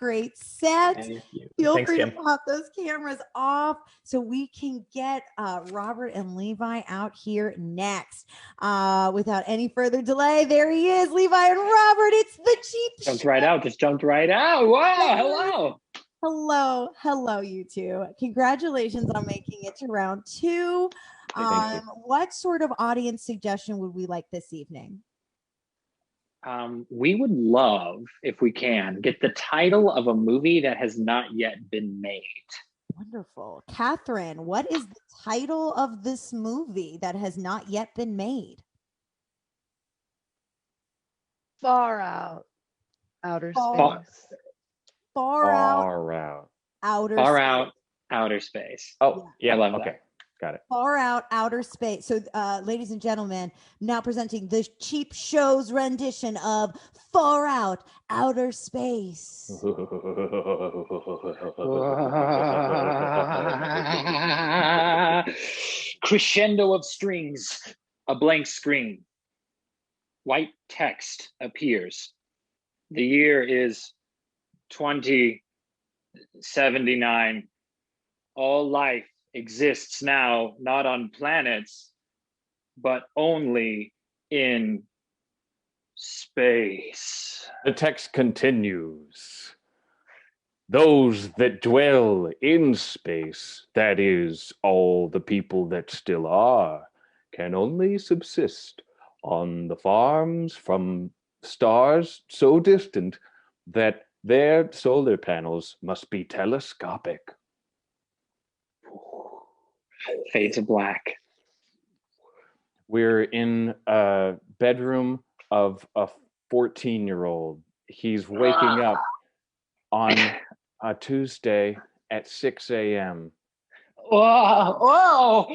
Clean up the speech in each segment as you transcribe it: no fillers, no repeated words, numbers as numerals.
great set. Thank you. Feel Thanks, free Kim. to pop those cameras off so we can get Robert and Levi out here next. Without any further delay, there he is, Levi and Robert. It's the Cheep Jumped Show. right out. Just jumped right out. Wow. Hello, you two. Congratulations on making it to round 2. Thank you. What sort of audience suggestion would we like this evening? We would love, if we can, get the title of a movie that has not yet been made. Wonderful. Catherine, what is the title of this movie that has not yet been made? Far out. Outer Far- space. Far out, outer Far space. out, outer space. Oh, yeah. I love okay. that. Got it. Far out, outer space. So, ladies and gentlemen, now presenting the Cheep Show's rendition of Far Out, Outer Space. Crescendo of strings, a blank screen. White text appears. The year is 2079. All life exists now, not on planets, but only in space. The text continues. Those that dwell in space, that is, all the people that still are, can only subsist on the farms from stars so distant that their solar panels must be telescopic. Fade to black. We're in a bedroom of a 14-year-old. He's waking up on a Tuesday at 6 a.m. Whoa!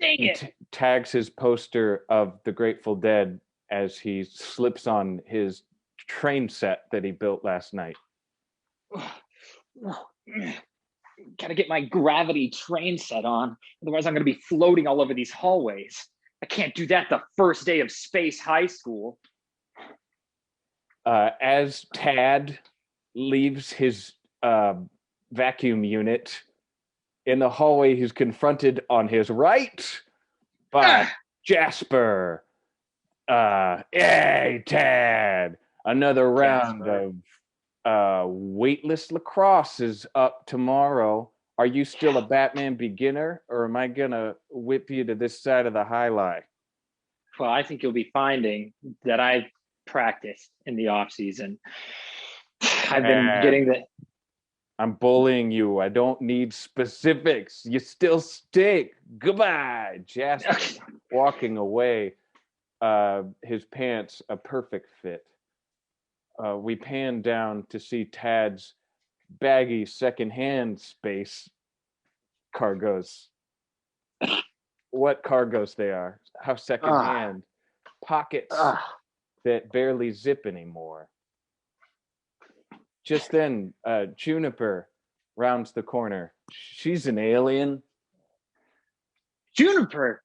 Dang He it! tags his poster of the Grateful Dead as he slips on his train set that he built last night. Gotta get my gravity train set on. Otherwise, I'm gonna be floating all over these hallways. I can't do that the first day of Space High School. As Tad leaves his vacuum unit, in the hallway, he's confronted on his right by Jasper. Hey, Tad! Another round of weightless lacrosse is up tomorrow. Are you still a Batman beginner, or am I gonna whip you to this side of the high lie? Well, I think you'll be finding that I've practiced in the off season. I've been getting the. I'm bullying you. I don't need specifics. You still stink. Goodbye, Jasper. Walking away, his pants a perfect fit. We pan down to see Tad's baggy secondhand space cargos. What cargos they are. How secondhand. Pockets that barely zip anymore. Just then, Juniper rounds the corner. She's an alien. Juniper!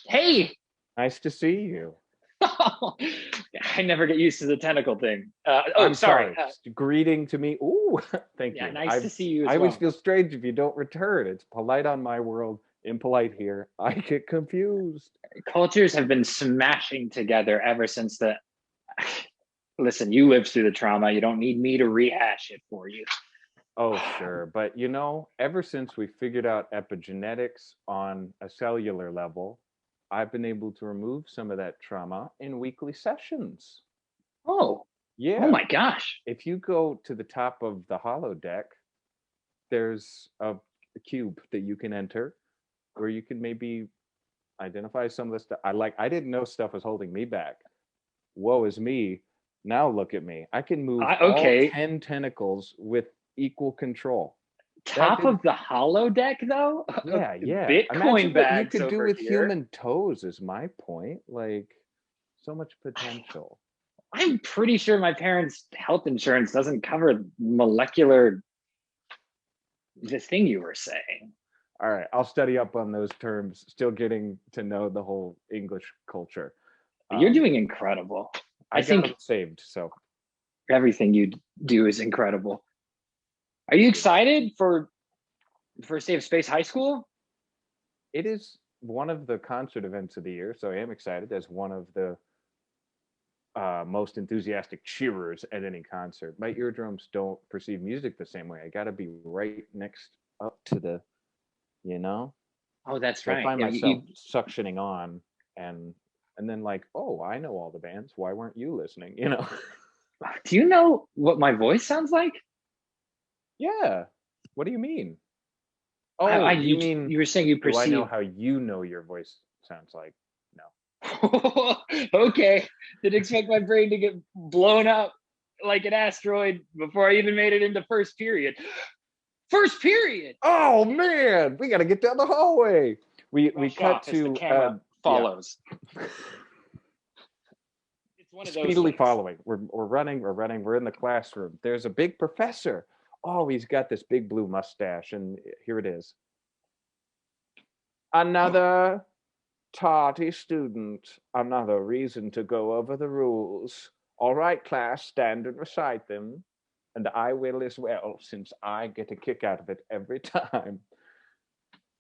Hey! Nice to see you. I never get used to the tentacle thing. I'm sorry. Greeting to me. Ooh, thank you. Nice to see you as I always well. feel strange if you don't return. It's polite on my world, impolite here. I get confused. Cultures have been smashing together ever since the... Listen, you lived through the trauma. You don't need me to rehash it for you. Oh, sure. But, ever since we figured out epigenetics on a cellular level, I've been able to remove some of that trauma in weekly sessions. Oh. Yeah. Oh, my gosh. If you go to the top of the holodeck, there's a cube that you can enter where you can maybe identify some of the stuff. I didn't know stuff was holding me back. Woe is me. Now look at me. I can move all 10 tentacles with equal control. Top of the holodeck, though? Yeah. Bitcoin bags what you could do with here. human toes is my point. Like, so much potential. I'm pretty sure my parents' health insurance doesn't cover molecular... the thing you were saying. All right, I'll study up on those terms. Still getting to know the whole English culture. You're doing incredible. I think got it saved. So Everything you do is incredible. Are you excited for the first day of Space High School? It is one of the concert events of the year, so I am excited as one of the most enthusiastic cheerers at any concert. My eardrums don't perceive music the same way. I got to be right next up to the, you know. Oh, that's So I right. find Yeah, myself suctioning on, and then like, oh, I know all the bands. Why weren't you listening? You know. do you know what my voice sounds like? Yeah. What do you mean? Oh, you mean you were saying you do I know perceive? how you know your voice sounds like? No. Okay, didn't expect my brain to get blown up like an asteroid before I even made it into first period. First period. Oh man, we got to get down the hallway. We Rush cut off as the to camera follows. It's one of those speedily things. following. We're running. We're in the classroom. There's a big professor. Oh, he's got this big blue mustache, and here it is. Another tardy student. Another reason to go over the rules. All right, class, stand and recite them. And I will as well, since I get a kick out of it every time.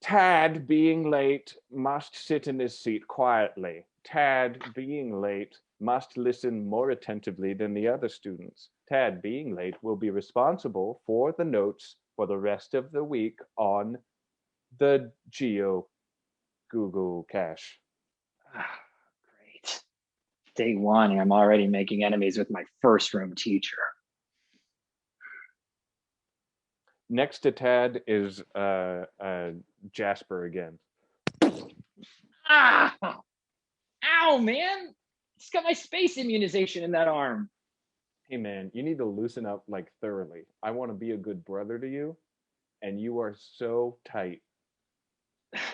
Tad, being late, must sit in his seat quietly. Tad, being late, must listen more attentively than the other students. Tad, being late, will be responsible for the notes for the rest of the week on the Google Cache. Great. Day one, and I'm already making enemies with my first room teacher. Next to Tad is Jasper again. Ah! Ow, man! It's got my space immunization in that arm. Hey man, you need to loosen up like thoroughly. I want to be a good brother to you, and you are so tight.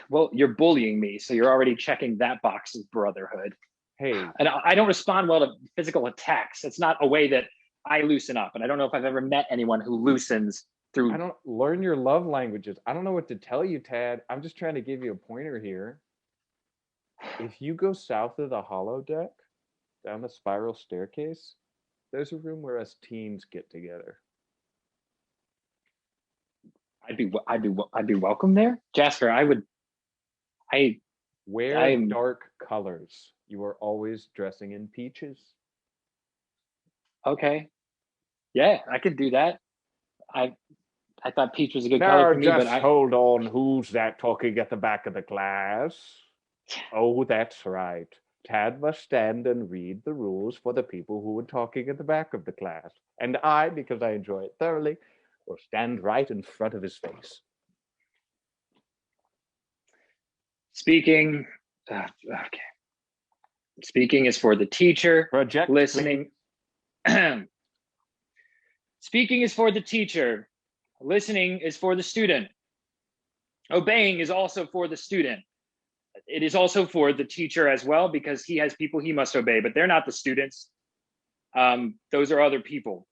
Well, you're bullying me, so you're already checking that box as brotherhood. Hey, And I don't respond well to physical attacks. It's not a way that I loosen up. And I don't know if I've ever met anyone who loosens through. I don't learn your love languages. I don't know what to tell you, Tad. I'm just trying to give you a pointer here. If you go south of the holodeck, down the spiral staircase, there's a room where us teens get together. I'd be welcome there, Jasper. Wear dark colors. You are always dressing in peaches. Okay. Yeah, I could do that. I thought peach was a good color for me, but hold on. Who's that talking at the back of the class? Oh, that's right. Tad must stand and read the rules for the people who are talking at the back of the class. And I, because I enjoy it thoroughly, will stand right in front of his face. Speaking, okay. Speaking is for the teacher. Project, listening. Speaking is for the teacher. Listening is for the student. Obeying is also for the student. It is also for the teacher as well, because he has people he must obey, but they're not the students. Those are other people.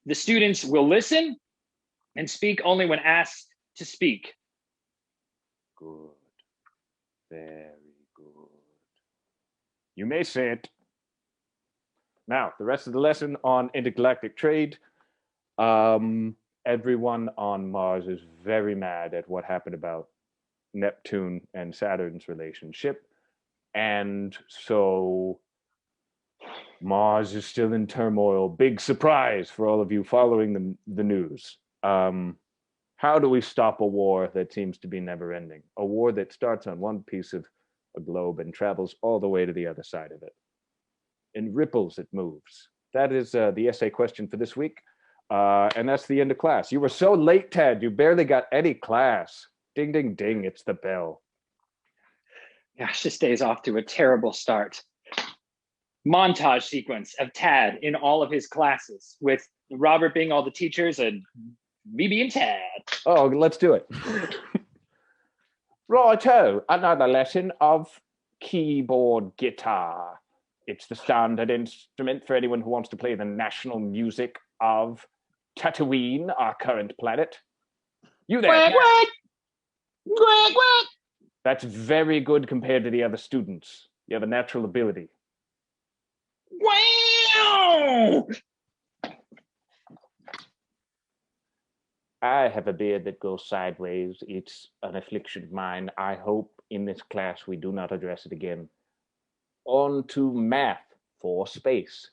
The students will listen and speak only when asked to speak. Good. Very good. You may say it. Now, the rest of the lesson on intergalactic trade. Everyone on Mars is very mad at what happened about Neptune and Saturn's relationship. And so Mars is still in turmoil. Big surprise for all of you following the news. How do we stop a war that seems to be never ending? A war that starts on one piece of a globe and travels all the way to the other side of it. In ripples, it moves. That is the essay question for this week. And that's the end of class. You were so late, Ted. You barely got any class. Ding, ding, ding. It's the bell. Gosh, this day is off to a terrible start. Montage sequence of Tad in all of his classes, with Robert being all the teachers and me being Tad. Oh, let's do it. Righto, another lesson of keyboard guitar. It's the standard instrument for anyone who wants to play the national music of Tatooine, our current planet. You there? What? That's very good compared to the other students. You have a natural ability. Wow! I have a beard that goes sideways. It's an affliction of mine. I hope in this class we do not address it again. On to math for space.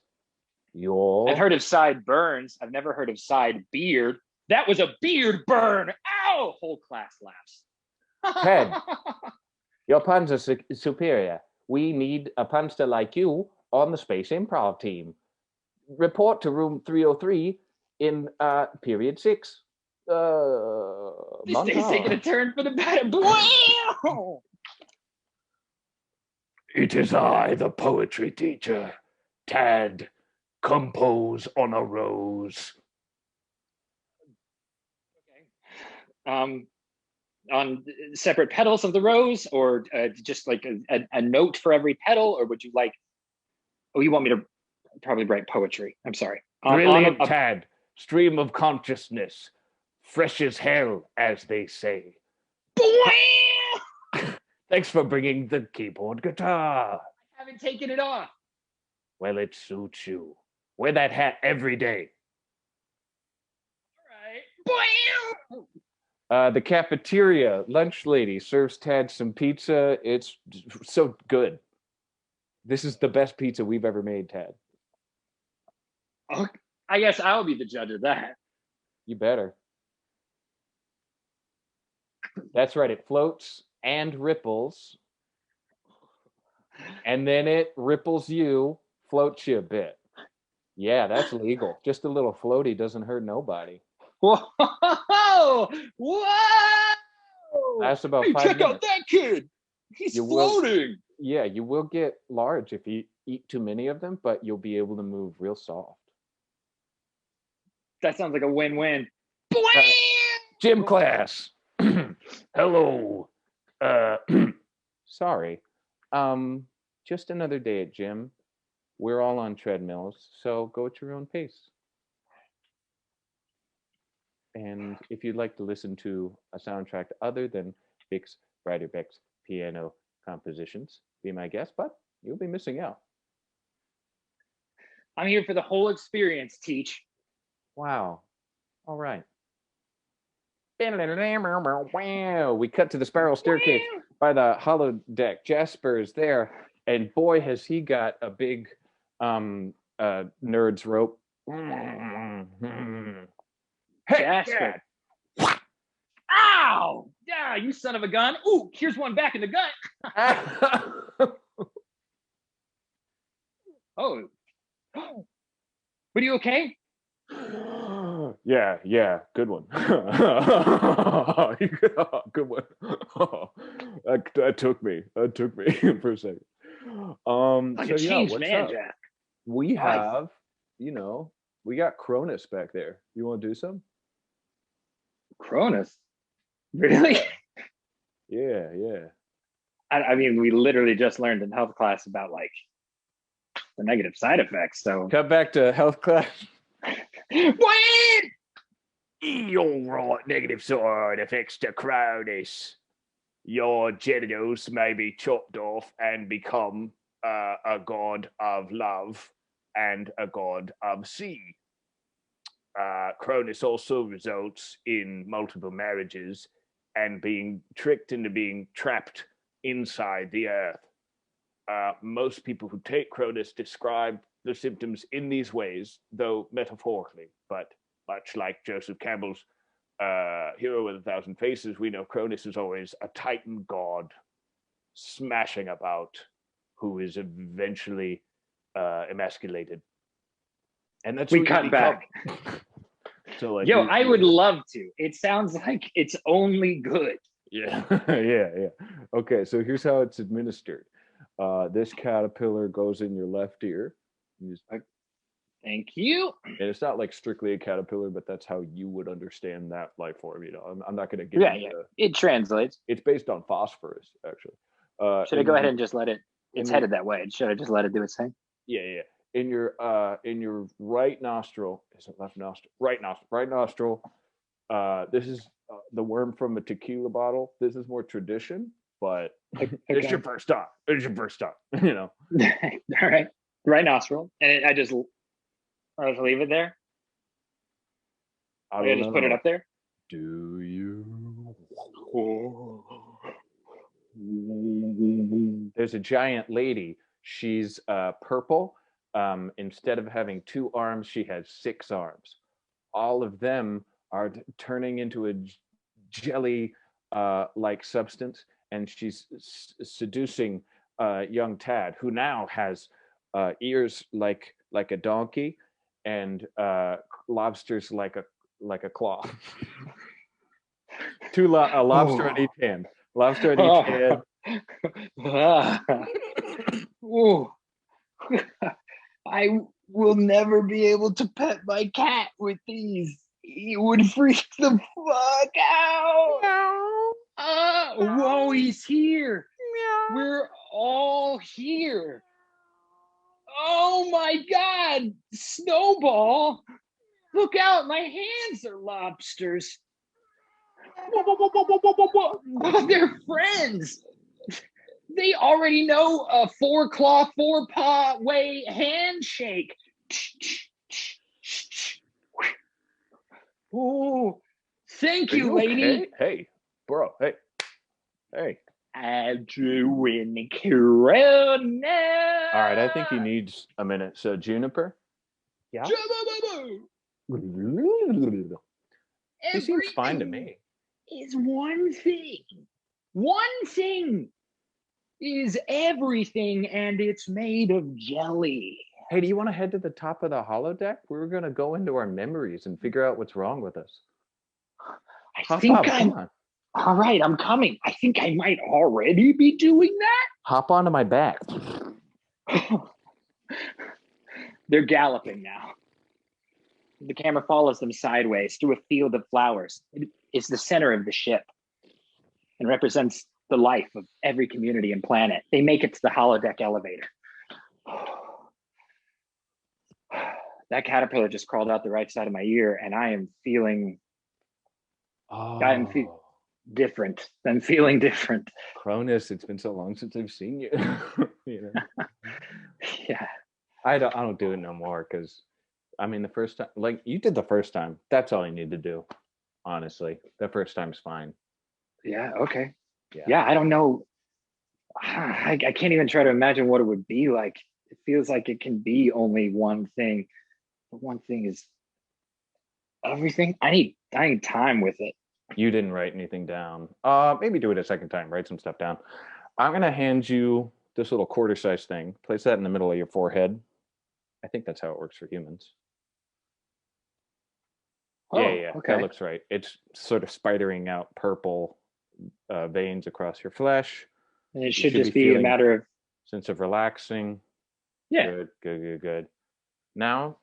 I've heard of side burns. I've never heard of side beard. That was a beard burn. Ow! Whole class laughs. Ted, your puns are superior. We need a punster like you on the Space Improv team. Report to room 303 in period 6. Stays taking a turn for the better. It is I, the poetry teacher. Tad, compose on a rose. Okay. On separate petals of the rose, or just like a note for every petal, or would you like? Oh, you want me to probably write poetry? I'm sorry. Brilliant, Tad. Stream of consciousness. Fresh as hell, as they say. Thanks for bringing the keyboard guitar. I haven't taken it off. Well, it suits you. Wear that hat every day. All right. The cafeteria lunch lady serves Tad some pizza. It's so good. This is the best pizza we've ever made, Tad. Oh, I guess I'll be the judge of that. You better. That's right. It floats and ripples. And then it ripples you, floats you a bit. Yeah, that's legal. Just a little floaty doesn't hurt nobody. Whoa! Whoa! That's about hey, 5 check minutes. out that kid. He's floating. Yeah, you will get large if you eat too many of them, but you'll be able to move real soft. That sounds like a win-win. Gym class. Hello. Sorry. Just another day at gym. We're all on treadmills, so go at your own pace. And if you'd like to listen to a soundtrack other than Bix Breiderbeck's piano compositions, be my guest, but you'll be missing out. I'm here for the whole experience, Teach. Wow. All right. We cut to the spiral staircase by the hollow deck. Jasper is there, and boy, has he got a big nerd's rope. Hey, Jasper. Dad. Ow! Yeah, you son of a gun. Ooh, here's one back in the gut. Oh. Are you okay? Yeah, good one. Good one. That took me for a second. Like So a changed what's man, up? Jack. We have, we got Cronus back there. You want to do some? Cronus? Really? Yeah. I mean, we literally just learned in health class about like the negative side effects. So Cut back to health class. Wait! All right, negative side effects to Cronus. Your genitals may be chopped off and become a god of love and a god of sea. Cronus also results in multiple marriages and being tricked into being trapped inside the earth. Most people who take Cronus describe the symptoms in these ways, though metaphorically. But much like Joseph Campbell's Hero with a Thousand Faces, we know Cronus is always a titan god smashing about who is eventually emasculated. And that's we cut back. So like, I would love to. It sounds like it's only good. Yeah. Yeah. Okay, so here's how it's administered. This caterpillar goes in your left ear. Thank you. And it's not like strictly a caterpillar, but that's how you would understand that life form. I'm not going to give you It translates. It's based on phosphorus, actually. Should I go ahead and just let it? It's headed that way. Should I just let it do its thing? Yeah. In your right nostril, is it left nostril? Right nostril. This is the worm from a tequila bottle. This is more tradition, but it's your first time. All right. Right nostril, and I'll just leave it there. I just put it up there. Do you? There's a giant lady. She's purple. Instead of having 2 arms, she has 6 arms. All of them are turning into a jelly like substance, and she's seducing young Tad, who now has ears like a donkey and lobsters like a claw. A lobster on each hand. Lobster on each hand. Ooh. I will never be able to pet my cat with these. He would freak the fuck out. Whoa, he's here. We're all here. Oh my God, Snowball. Look out, my hands are lobsters. They're friends. They already know a 4-claw, 4-paw way handshake. Oh, thank you, lady. Okay? Hey, bro. Hey. Adrian Corona. All right, I think he needs a minute. So, Juniper? Yeah? He seems fine to me. Is one thing. One thing is everything, and it's made of jelly. Hey, do you want to head to the top of the holodeck? We were going to go into our memories and figure out what's wrong with us. Come on. All right, I'm coming. I think I might already be doing that. Hop onto my back. They're galloping now. The camera follows them sideways through a field of flowers. It is the center of the ship and represents the life of every community and planet. They make it to the holodeck elevator. That caterpillar just crawled out the right side of my ear, and I am feeling different. I'm feeling different. Cronus, it's been so long since I've seen you. You know? Yeah. I don't do it no more because I mean the first time, like you did the first time. That's all you need to do. Honestly, the first time's fine. Yeah. Okay. Yeah. I don't know. I can't even try to imagine what it would be like. It feels like it can be only one thing. But one thing is everything. I need time with it. You didn't write anything down. Maybe do it a second time. Write some stuff down. I'm gonna hand you this little quarter-size thing. Place that in the middle of your forehead. I think that's how it works for humans. Yeah. Okay. That looks right. It's sort of spidering out purple veins across your flesh. And it should just be a matter of sense of relaxing. Yeah. Good. Now,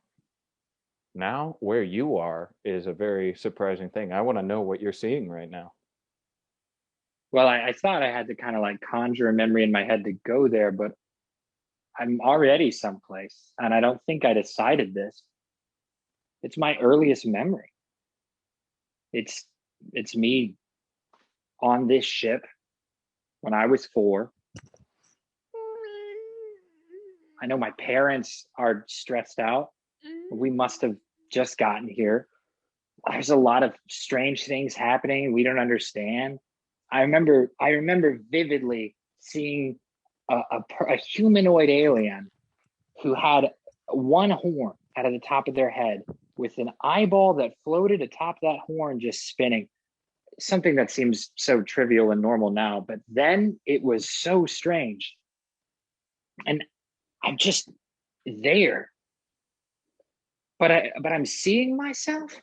where you are is a very surprising thing. I want to know what you're seeing right now. Well, I thought I had to kind of like conjure a memory in my head to go there, but I'm already someplace, and I don't think I decided this. It's my earliest memory. It's me on this ship when I was 4. I know my parents are stressed out. We must have just gotten here. There's a lot of strange things happening we don't understand. I remember vividly seeing a humanoid alien who had one horn out of the top of their head with an eyeball that floated atop that horn just spinning. Something that seems so trivial and normal now, but then it was so strange. And I'm just there. But I'm seeing myself,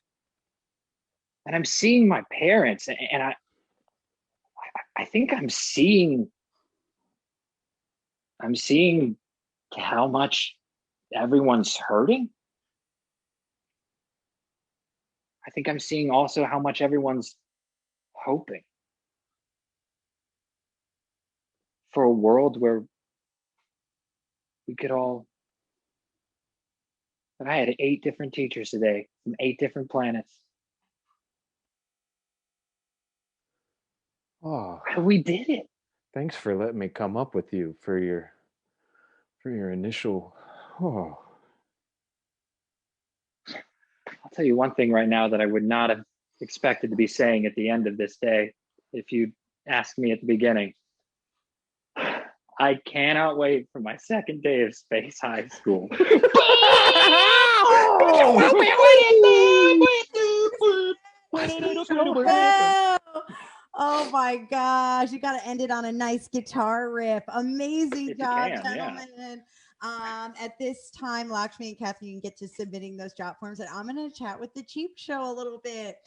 and I'm seeing my parents, and I think I'm seeing how much everyone's hurting. I think I'm seeing also how much everyone's hoping for a world where we could all. But I had 8 different teachers today from 8 different planets. Oh, we did it. Thanks for letting me come up with you for your initial. I'll tell you one thing right now that I would not have expected to be saying at the end of this day if you asked me at the beginning. I cannot wait for my second day of Space High School. Oh my gosh, you got to end it on a nice guitar riff. Amazing If you job, can, yeah. gentlemen. At this time, Lakshmi and Kathy, you can get to submitting those job forms, and I'm going to chat with the Cheep Show a little bit.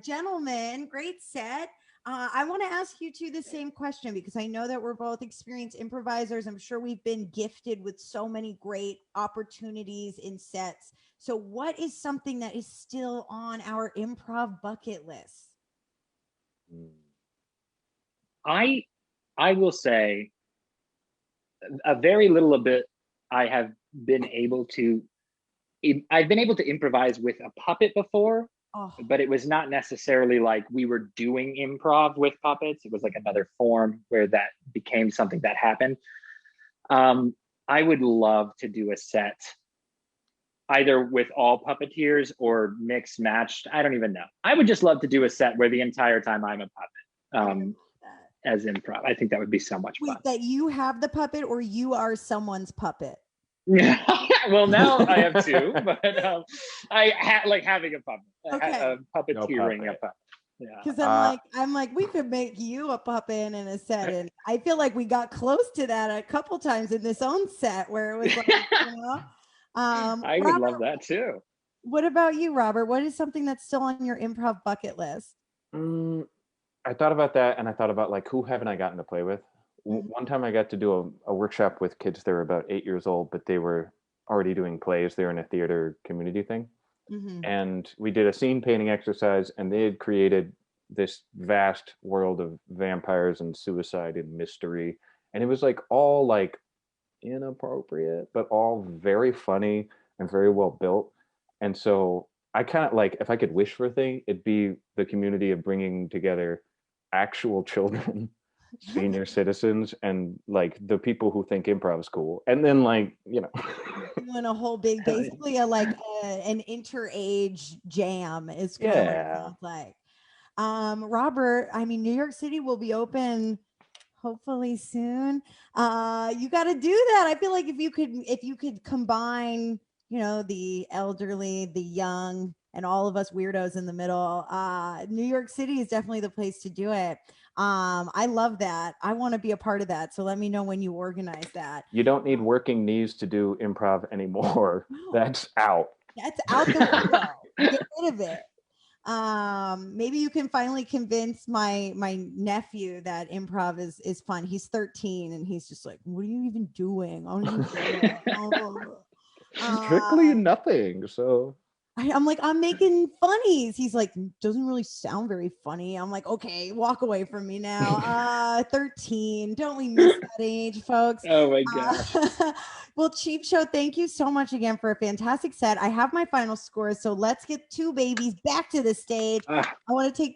Gentlemen, great set. I want to ask you two the same question because I know that we're both experienced improvisers. I'm sure we've been gifted with so many great opportunities in sets. So what is something that is still on our improv bucket list? I will say a very little bit I've been able to improvise with a puppet before, but it was not necessarily like we were doing improv with puppets. It was like another form where that became something that happened. I would love to do a set either with all puppeteers or mixed matched. I don't even know. I would just love to do a set where the entire time I'm a puppet. As improv. I think that would be so much fun. Wait, that you have the puppet or you are someone's puppet? Well, now I have two, but I like having a puppet. Okay. Puppeteering a puppet. Yeah. Because I'm like, we could make you a puppet in a set, and I feel like we got close to that a couple times in this own set where it was like, you know. I would love that too. What about you, Robert? What is something that's still on your improv bucket list? I thought about that, and I thought about like, who haven't I gotten to play with? One time I got to do a workshop with kids that were about 8 years old, but they were already doing plays. They were in a theater community thing. And we did a scene painting exercise, and they had created this vast world of vampires and suicide and mystery. And it was like all like inappropriate, but all very funny and very well built. And so I kind of like, if I could wish for a thing, it'd be the community of bringing together actual children, senior citizens, and like the people who think improv is cool, and then like doing a whole big, basically an inter-age jam is kind of what it sounds like. Robert, I mean, New York City will be open hopefully soon. You got to do that. I feel like if you could combine, the elderly, the young, and all of us weirdos in the middle, New York City is definitely the place to do it. I love that. I want to be a part of that. So let me know when you organize that. You don't need working knees to do improv anymore. No. That's out. That's out the window. Get rid of it. Maybe you can finally convince my nephew that improv is fun. He's 13 and he's just like, what are you even doing? Strictly nothing. So I'm like, I'm making funnies. He's like, doesn't really sound very funny. I'm like, okay, walk away from me now. 13. Don't we miss that age, folks? Oh my gosh. Well, Cheep Show, thank you so much again for a fantastic set. I have my final scores, so let's get two babies back to the stage. I want to take